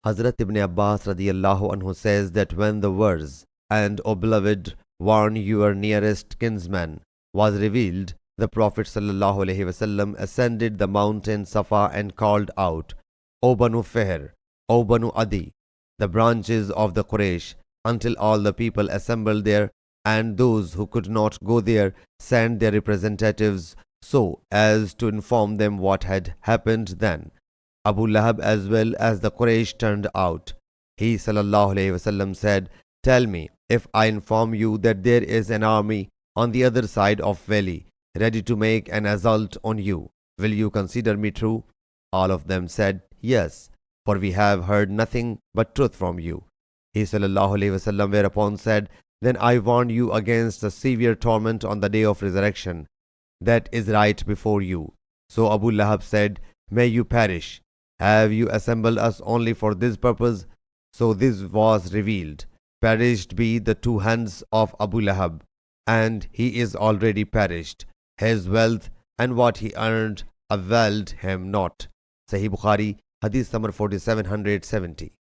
Hazrat ibn Abbas radiyallahu anhu says that when the verse, "And, O beloved, warn your nearest kinsman," was revealed, the Prophet sallallahu alaihi wasallam ascended the mountain Safa and called out, "O Banu Fihr, O Banu Adi," the branches of the Quraysh, until all the people assembled there, and those who could not go there sent their representatives so as to inform them what had happened. Then Abu Lahab as well as the Quraysh turned out. He sallallahu alaihi wasallam said, "Tell me, if I inform you that there is an army on the other side of valley ready to make an assault on you, will you consider me true?" All of them said, "Yes, for we have heard nothing but truth from you." He sallallahu alaihi wasallam whereupon said, "Then I warn you against a severe torment on the day of resurrection that is right before you." So Abu Lahab said, "May you perish. Have you assembled us only for this purpose?" So this was revealed. Perished be the two hands of Abu Lahab, and he is already perished. His wealth and what he earned availed him not. Sahih Bukhari, Hadith number 4770.